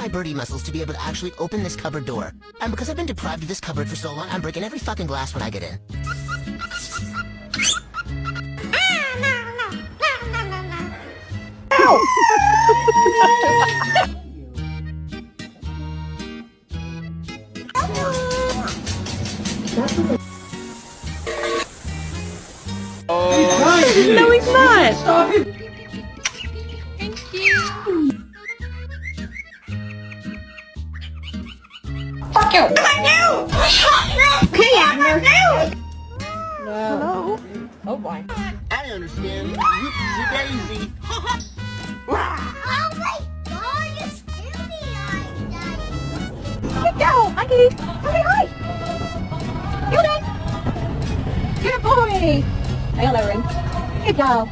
my birdie muscles to be able to actually open this cupboard door. And because I've been deprived of this cupboard for so long, I'm breaking every fucking glass when I get in. No, he's not! Thank you. Fuck you. No. Okay, Abner. No. Oh boy. I understand. Whoopsie daisy. Oh my god, you scared me like that. Get down. Hi, Kitty. Okay, hi. You done? Good boy. I got that ring. Good job.